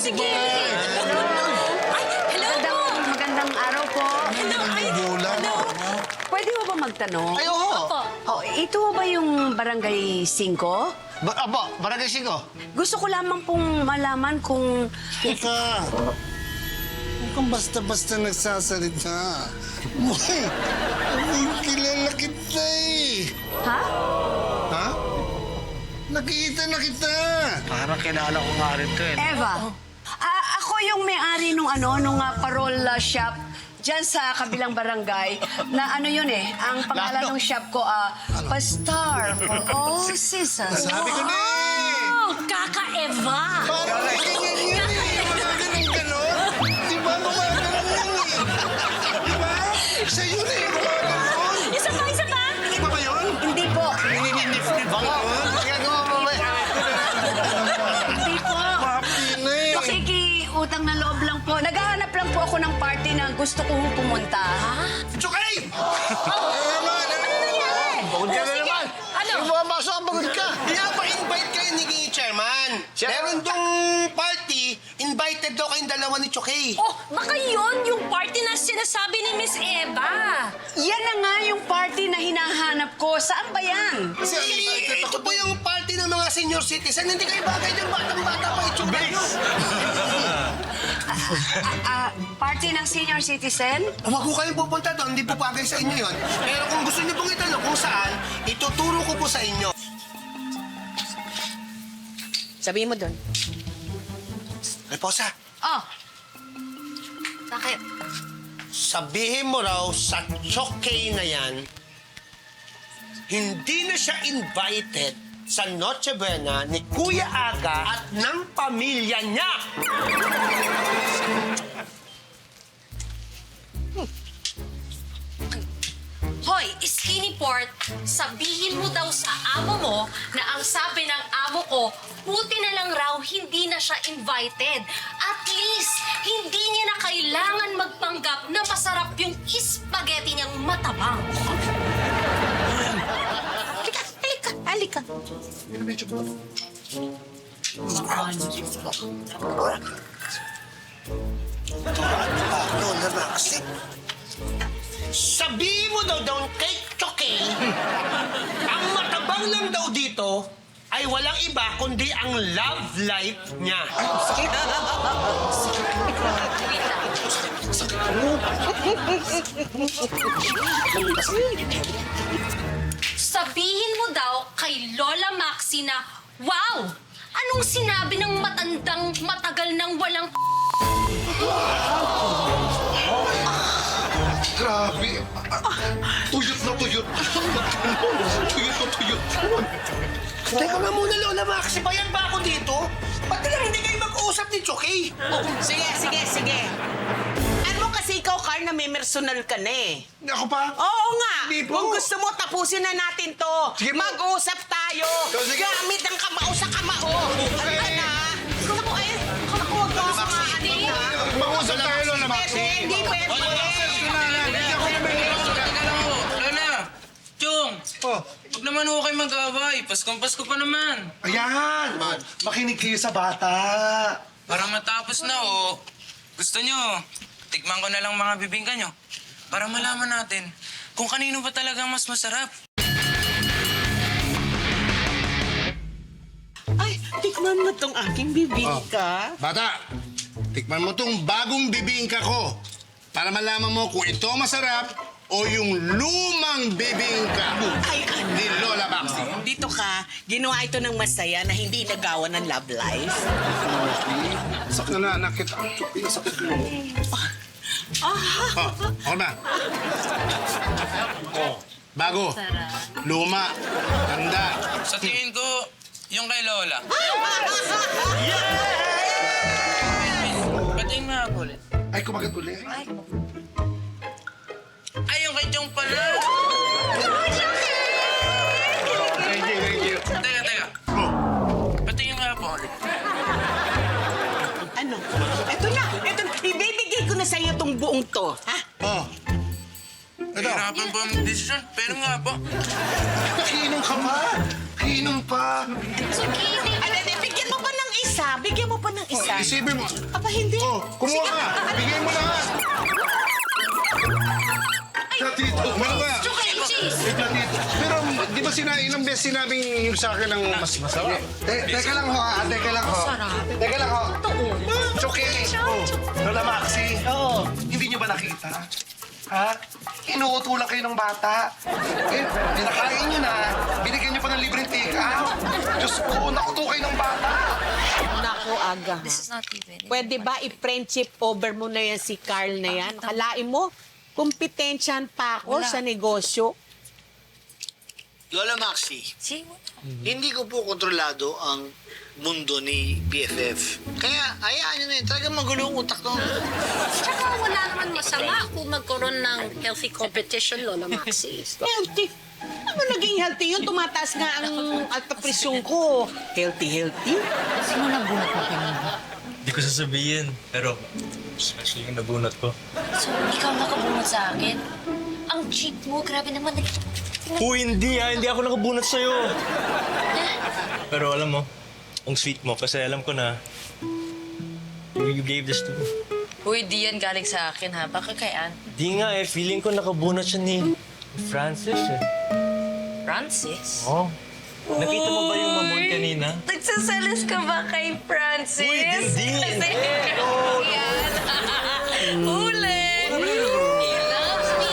sige. Ay, hello po. Magandang araw po. Hello, ay, hello. Pwede mo ba magtanong? Ay, oo. Opo. Oh, ito ba yung Barangay 5? Apo, Barangay 5. Gusto ko lamang pong malaman kung... Teka, huwag kang basta-basta nagsasalita. Uy, kilala kita eh. Ha? Ha? Nakita na kita. Parang kilala ko nga rin to eh. Eva, ako yung may-ari nung parol shop dyan sa kabilang barangay na ano yun eh, ang pangalan Lalo. ng shop ko, Pa-Star for All Seasons. Sabi ko na eh. Oh, kaka-Eva. Parang ganyan yun eh. Wala ganon-ganon. Di ba gumaganon yun eh? Di ba? Siya yun eh, gumaganon. Isa pa, isa pa. Di ba ba yun? Hindi po. Ninginip-nip ba yun? Ginagawa mo ba? Hindi po. Papi na eh. Pakikiutang na loob lang po. Naghahanap lang po ako ng party na gusto kong pumunta. Tsukay! Bukod ka na naman. Ano? Yung mga baso, pagod ka. Pinapa-invite kayo ni Chairman. Meron tong party, invited daw kayong dalawa ni Chokey. Oh, baka yun yung party na sinasabi ni Miss Eva. Yan na nga yung party na hinahanap ko. Saan ba yan? Kasi ito po yung party ng mga senior citizen. Hindi kayo bagay yung batang-bata pa itsura nyo. Party ng senior citizen? Huwag ko kayong pupunta doon, hindi po bagay sa inyo yon. Pero kung gusto niyo pong itanong kung saan, ituturo ko po sa inyo. Sabihin mo doon. Reposa, Oh. Bakit? sabihin mo raw sa Chokey na yan, hindi na siya invited sa Noche Buena ni Kuya Aga at ng pamilya niya. Hoy, Skinny Port, sabihin mo daw sa amo mo na ang sabi ng amo ko, buti na lang raw hindi na siya invited. At least, hindi niya na kailangan magpanggap na masarap yung spaghetti niyang matabang. Halika. Lola Maxi. Sabihin mo daw kay Chokey, ang matabang lang daw dito ay walang iba kundi ang love life niya. Sabihin mo daw kay Lola Maxi na, wow! Anong sinabi ng matandang matagal nang walang Grabe. Tuyot na tuyot. Tuyot na tuyot. Teka nga muna, Lola Maxi, bayan ba ako dito? Ba't na lang hindi kayo mag-uusap ni Chokey? Sige. Ano kasi ikaw, Carl, na may personal ka na eh. Ako pa? Oo nga. Hindi po. Kung gusto mo, tapusin na natin to. Sige po. Mag-usap tayo. Sige. Gamit ang kamao sa kamao. Ano ka na? Naku, ay, naku, huwag mo ako maanin, ha? Mag-usap tayo, Lola Maxi. Hindi pwede. Lola! Chong! Oh, Huwag naman ho kayo mag-away. Paskong-pasko pa naman. ayan. Makinig kayo sa bata. Para matapos na o, gusto nyo, tikman ko na lang mga bibingka nyo. Para malaman natin kung kanino ba talagang mas masarap. Ay, tikman mo tong aking bibingka. Bata, tikman mo tong bagong bibingka ko para malaman mo kung ito masarap o yung lumang bibingka Ay, ni Lola Maxi. Dito ka, ginawa ito ng masaya na hindi nagawa ng love life. Sakit na nakit ang chupi. Sakit ko. Oh, na. Oh, bago. Luma. Tanda. Sa tingin ko, yung kay Lola. Batiin mo ako ulit. Ay, kumagat ulit. Ay, yung kay Chong pala. Thank you. Teka. Batiin mo ako ulit. Ano? Ito na. Ibibigay ko na sa'yo tong buong to. Ha? Oh. Ito. Hirapan po ang desisyon, pero nga po. Nakiinom ka pa. Kiinom pa. Skinny? Ano, bigyan mo pa ng isa. isa. Bigyan mo pa ng isa. Isipin mo. Aba, hindi. Oh, kumuha Sige. ka. Bigay mo lahat. Platito. Ano ba? Eh, platito. Pero di ba ilang beses sinabing yung sa akin ang mas masarap? Teka lang ho, teka lang ho. Teka lang ho. Choke. Lola Maxi. Oo. Hindi niyo ba nakita? Ha? Inuutulan kayo ng bata. Eh, pinakain niyo na. Binigyan niyo pa ng libreng take-out. Diyos ko, nakutukay ng bata. Naku, Aga. This is not even. Pwede ba i-friendship over mo na yan si Carl na yan? Kalain mo, kompetensyan pa ako sa negosyo. Lola Maxi, See what? hindi ko po kontrolado ang mundo ni BFF. Kaya, hayaan nyo na yun. Talagang magulo ang utak nun. Tsaka wala naman masama kung magkaroon ng healthy competition, Lola Maxi. Healthy. Ano naging healthy yun? Tumataas nga ang alta-presyon ko. Healthy. Sino nabunot mo kanina? Hindi ko sasabihin, pero especially yung nabunot ko. So, ikaw nakabunot sa akin? Ang cheap mo, grabe naman. Hindi ha, hindi ako nakabunot sa'yo. Pero alam mo, ang sweet mo kasi alam ko na you gave this to me. Uy, di yan galing sa akin ha. Baka kay Ann. Di nga eh, feeling ko nakabunot siya ni Francis eh. Francis? Oh. Nakita mo ba yung mamon kanina? Nagsasalas ka ba kay Francis? Uy, hindi! Kasi, yan. Uli! He loves me!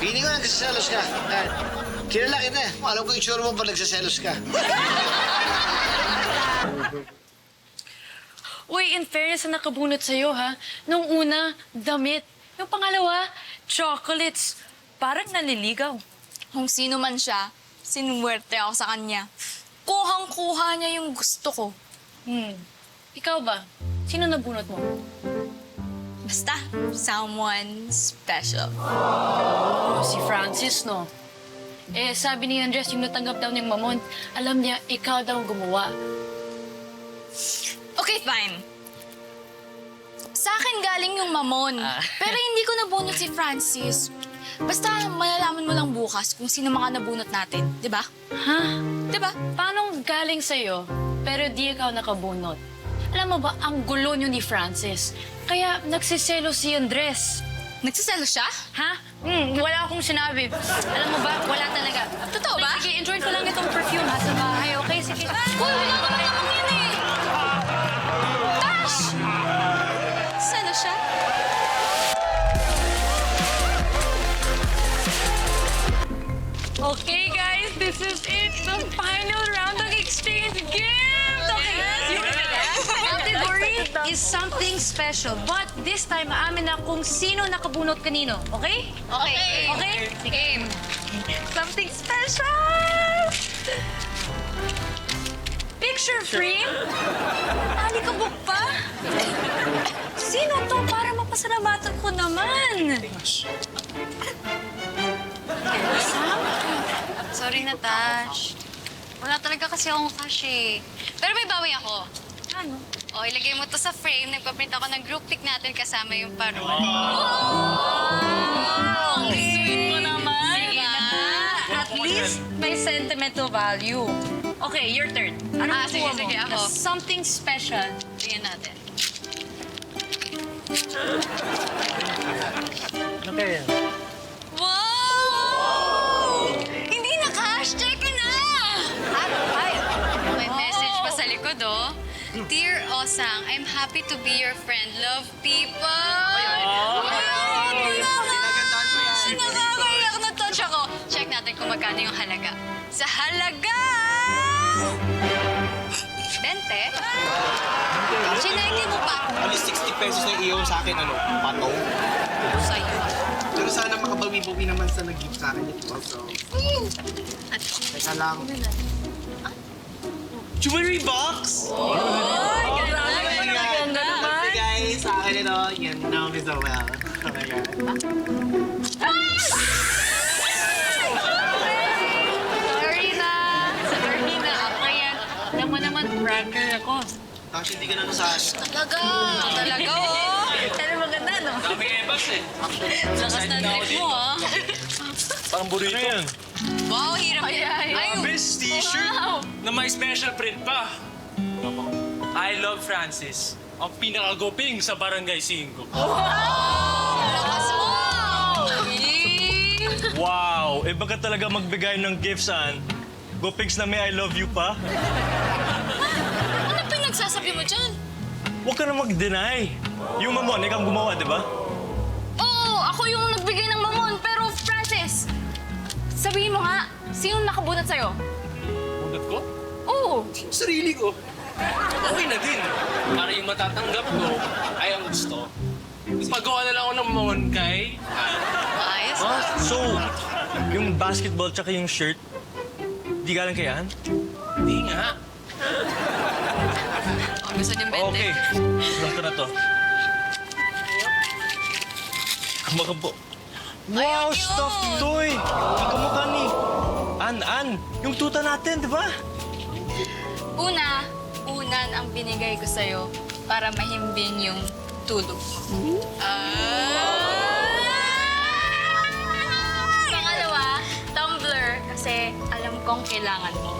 Piling ko nagsaselos ka. Kilala kita eh. Alam ko yung tsura mo pag nagsaselos ka. Uy, in fairness na nakabunot sa'yo, ha? Nung una, damit. Yung pangalawa, chocolates. Parang naliligaw. Kung sino man siya, sinuwerte ako sa kanya. Kuhang-kuha niya yung gusto ko. Ikaw ba? Sino nabunot mo? Basta, someone special. Oh, si Francis, no? Eh, sabi ni Andres, yung natanggap daw niyang mamon, alam niya, ikaw daw gumawa. Okay, fine. Sa akin galing yung mamon. Pero hindi ko nabunot si Francis. Basta malalaman mo lang bukas kung sino mga nabunot natin, di ba? Ha? Di ba? Paano galing sa'yo, pero di ikaw nakabunot? Alam mo ba, ang gulo niyo ni Francis. Kaya nagsiselo si Andres. Nagsiselo siya? Ha? Wala akong sinabi. Alam mo ba, wala talaga. Totoo ba? Sige, enjoy ko lang itong perfume ha sa bahay, okay? Sige. Uy, wala ka ba naman yun eh? Tash! Selo siya? Okay, guys, this is it. The final round of exchange gift. Okay, yung category is something special. But this time, aamin na kung sino nakabunot kanino. Okay? Okay. Okay? Sige. Something special! Picture frame? Alikabok pa? Sino to? Para mapasalamatan ko naman. Sam? Sorry na, Tash. Wala talaga kasi akong cash eh. Pero may bawi ako. Ano? O, ilagay mo to sa frame. Nagpaprint ako ng group pic natin kasama yung parol. Ang sweet mo naman. Sige na. At least may sentimental value. Okay, your turn. Ano Sige, kukuha mo? sige, ako. Something special. Tingnan natin. Okay. Wow! Hindi na cash. Check na! Ay, may message pa sa likod, oh. Dear Osang, I'm happy to be your friend. Love, people! Nakakaiyak na touch ako. Check natin kung magkano yung halaga. Sa halaga! 20? Chineke mo pa. Only 60 pesos na iyon sa akin, ano, pato. Sa'yo. Pero sana makabawi-bawi naman sa nag-gift sa akin ito. So, teka lang. Jewelry box! Ganda naman. Hey guys, sa akin ito. Yan, know me so well. Oh my God. Sorry na. Okay yan. Alam mo naman, pranker ako. Actually, hindi ka na nasahan. Talaga, oh. Pero maganda, no? Kami ebas eh. Lakas na trip mo, ah. Parang burrito. Ano yan? Wow, hirap yan. Ay, Best t-shirt Wow. na may special print pa. I love Francis. Ang pinakaguping sa Barangay 5. Lakas mo! Wow! Iba ka talaga magbigay ng gifts, Ann. Gupings na may I love you pa. Ano pinagsasabi mo dyan? Huwag ka na mag-deny. Yung mamon, ikaw ang gumawa, di ba? Oo, ako yung nagbigay ng mamon. Pero Francis, sabihin mo nga, sino nakabunot sa'yo? Bunot ko? Oo. Sarili ko. Okay na din. Para yung matatanggap ko ay ang gusto. Pagawa na lang ako ng mamon kay... Ayos. Ah, so, yung basketball tsaka yung shirt, di galang kay Ann? Hindi nga. Oh, gusto niyang bente. Okay. Sulang ko na to. Kamakapo. Wow, cute! stuffed toy! Ang kamukha ni... Ann, yung tuta natin, di ba? Unan ang binigay ko sa'yo para mahimbing yung tulog mo. Pangalawa, tumbler. Kasi alam kong kailangan mo.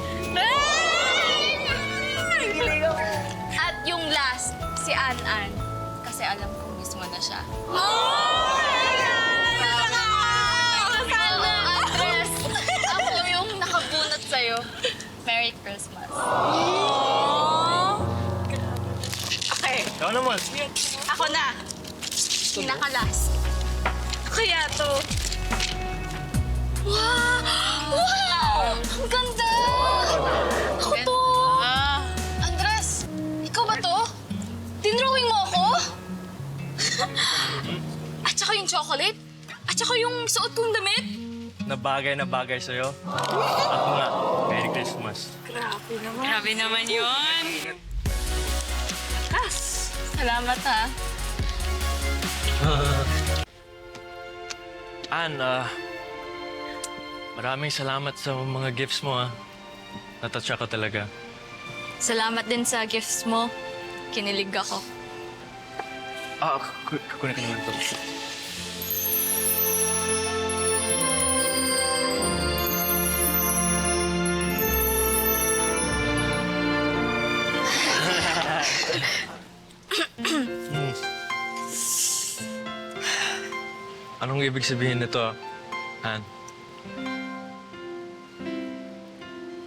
At yung last, si An-An. Kasi alam kong miss mo na siya. Andres, ako yung nakabunot sa'yo. Merry Christmas. Okay, Ikaw naman. ako na. Pinaka-last. Kaya to. Wow! Wow! Ang ganda! Ako to! Andres, ikaw ba to? Dinrawing mo ako? At saka yung chocolate? At saka yung suot kong damit? Na bagay sa'yo. Ako nga. Merry Christmas. Grabe naman yun. Kas! Salamat ha. Ann, maraming salamat sa mga gifts mo, ah. Natouch ako talaga. Salamat din sa gifts mo. Kinilig ako. Kukunin ka naman to. Anong ibig sabihin nito, Ann?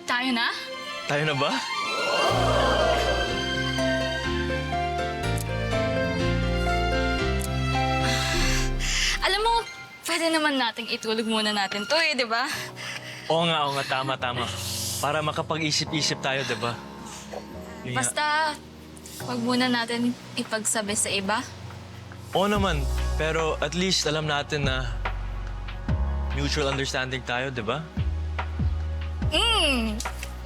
Tayo na? Tayo na ba? Alam mo, pwede naman nating itulog muna natin to di ba? Oo nga, tama. Para makapag-isip-isip tayo, di ba? Yun nga. Basta, wag muna natin ipagsabi sa iba. Oo naman, pero at least alam natin na mutual understanding tayo, di ba?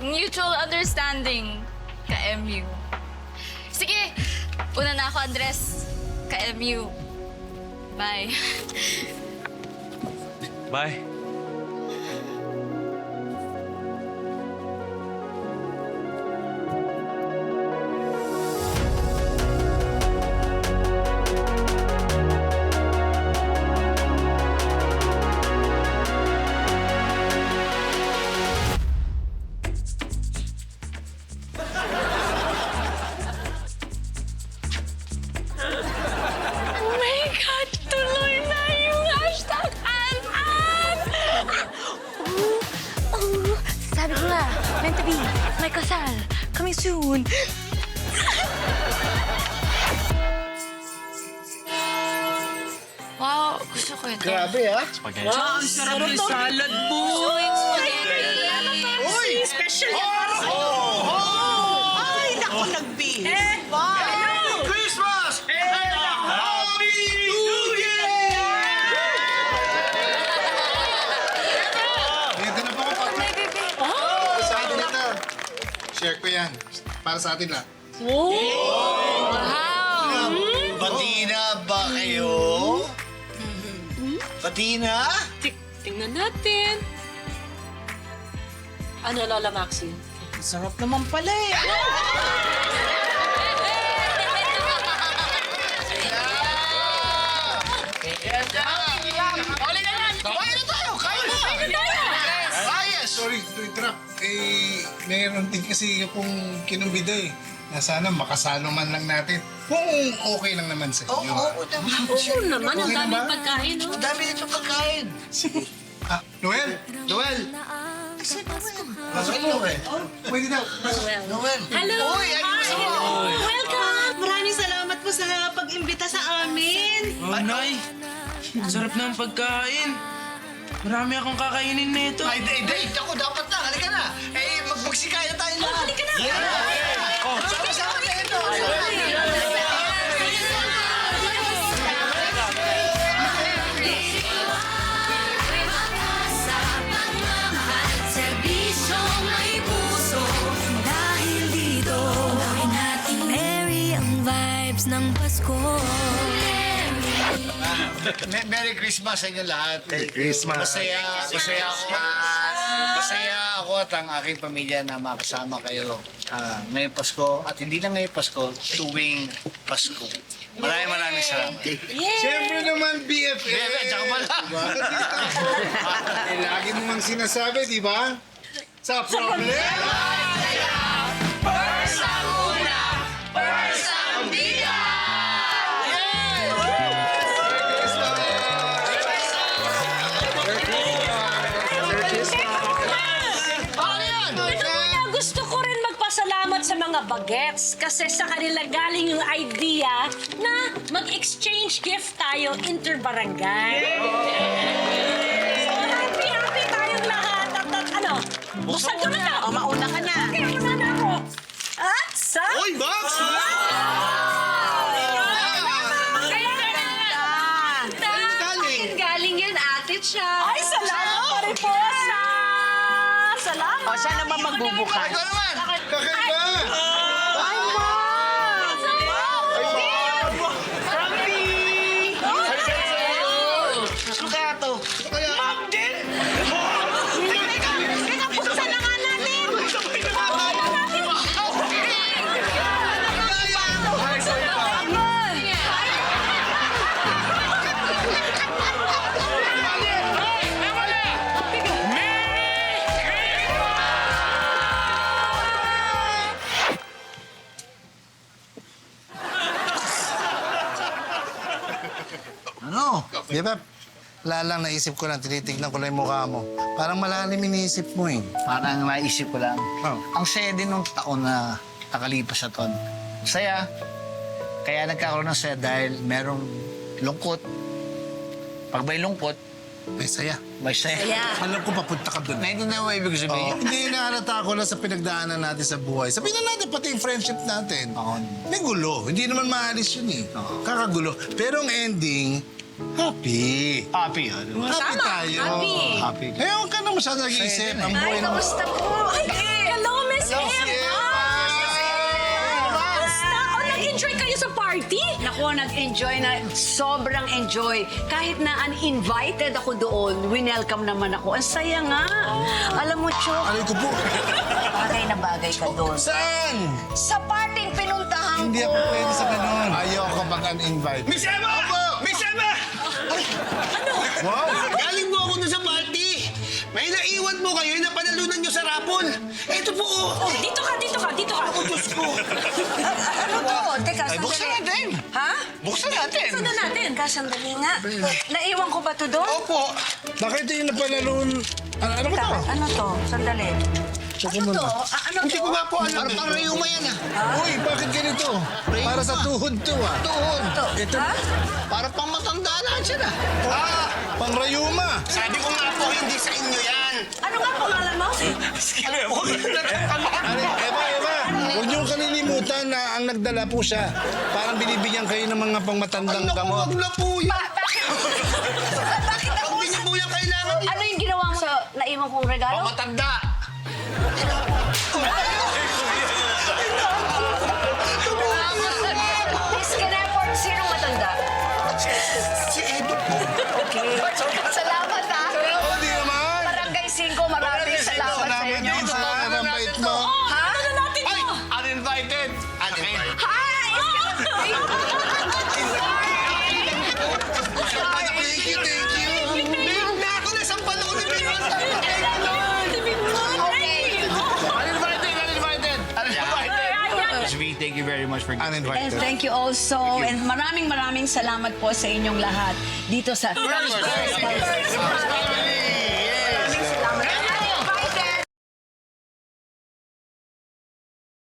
Mutual understanding. Ka-MU. Sige, una na ako, Andres. Ka-MU. Bye. Bye. Oh my God! Tuloy na yung hashtag An-An! Sabi ko nga, meant to be, may kasal, coming soon. Wow, gusto ko ito. Grabe, ha? Spaghetti. Ang sarap ng salad mo! Uy! Special yan! Ay, naku, nagbihis. Christmas! Happy New Year! Dito na po ko, partner. Sa atin ito. Share ko yan. Para sa atin lahat. Patina ba kayo? Patina? Tingnan natin. Ano, Lola Maxine? Sarap naman pala eh. Sorry to interrupt. Mayroon din kasi akong kinumbida eh. na sana makasalo man lang natin kung okay lang naman sa inyo. Oo naman. Oo naman, ang Okay na daming ba? pagkain, no? Ang dami nito pagkain. Ah, Noel! Noel! Pasok Noel. Pwede daw. Noel. Hello! Uy, ayos Hi! mo. Welcome! Maraming salamat po sa pag-imbita sa amin. Oh, Nay. Sarap ng pagkain. Marami akong kakainin nito. Ay, date ako. Dapat na. Halika na. Eh, magsikaya tayo lahat. Halika na. Oh, sama-sama tayo ito. Serbisyong may puso dahil dito gawin nating merry ang vibes ng Pasko. Merry Christmas sa inyo lahat. Merry Christmas. Masaya ako at ang aking pamilya na makasama kayo ngayong Pasko. At hindi lang ngayong Pasko, tuwing Pasko. Maraming salamat. Siyempre naman, BFF! BFF, tsaka pala. Diba? Eh, lagi mo mang sinasabi, di ba? Sa problema! Ito muna, gusto ko rin magpasalamat sa mga bagets kasi sa kanila galing yung idea na mag-exchange gift tayo inter-barangay. So, happy tayong lahat. At ano, buksan ko na lang. O, mauna ka na. Okay, una na ako. At sa... Uy, Box! Galing yan, ate siya. Ay, salamat pa rin po sa... Salamat. O, siya naman magbubukas. Ito naman. Kakaiba! Ay, Ano kaya to? Buksan na nga natin. Ano? BFF, lalang naisip ko lang, tinitignan ko lang yung mukha mo. Parang malalim iniisip mo eh. Parang naisip ko lang. Oh. Ang saya din nung taon na nakalipas sa taon. Saya. Kaya nagkakaroon ng saya dahil merong lungkot. Pag may lungkot, May saya. may saya. Alam ko papunta ka doon. Naintindihan mo ibig sabihin? Hindi, nahalata ko lang sa pinagdaanan natin sa buhay. Sabihin na natin, pati yung friendship natin. Oo. May gulo. Hindi naman maalis yun eh. Kakagulo. Pero ang ending, happy. Happy, ano? Happy tayo. Happy. Eh, huwag ka na masyadong nag-iisip. Ang buhay na... kamusta po? Ay, hello, Miss Hello, Emma! si Emma! Kamusta? Oh, nag-enjoy kayo sa party? Naku, nag-enjoy na, sobrang enjoy. Kahit na uninvited ako doon, winelcome naman ako. Ang saya nga. Alam mo, Chok, Aray ko po. bagay na bagay ka doon. Saan? Sa parting pinuntahan Hindi ko. ako pwede sa ganun. Ayoko pag un-invite. Miss Emma! Miss Emma! Wow! Galing mo ako dun sa party. May naiwan mo kayo na panalunan nyo sa rapol. Ito po, oh. Dito ka. Ako, Diyos ko. Ano to? Teka, Ay, buksan sandali. natin. Ha? Buksan natin. Saan na natin? Teka, sandali nga. Naiwan ko ba to doon? Opo. Bakit yung napanaloon? Ano ba Teka, to? ano to? Sandali. Check Ano mo to? na. Ano Hindi to? ko nga po alam. Parang pang rayuma yan, Uy, bakit ganito? Para sa tuhod to ah. Tuhod. Ito, Parang pang matanda lang siya na. pangrayuma. Sabi ko nga po, hindi sa inyo yan. Ano nga pangalan mo? Eva, huwag niyong kalilimutan na ang nagdala po siya. Parang binibigyan kayo ng mga pangmatandang gamot. Huwag na po yan. Bakit ako? Hindi niyo po yan kailangan. Ano yung ginawa mo sa naiwan kong regalo? Pang matanda. Miss Keneport, sinong matanda? Si Edo po. Okay. Salamat ha. Oh, di naman. Barangay 5, maraming salamat sa Salamat inyo. din sa mabait mo. Ha? Ay, uninvited. Uninvited. Hi! Thank you, thank you. Meron na ako na isang panahon ni Bea. Uninvited. Uninvited. Uninvited. Ayan. Sweeting. Thank you very much for And Uninvited. thank you also. And maraming salamat po sa inyong lahat dito sa...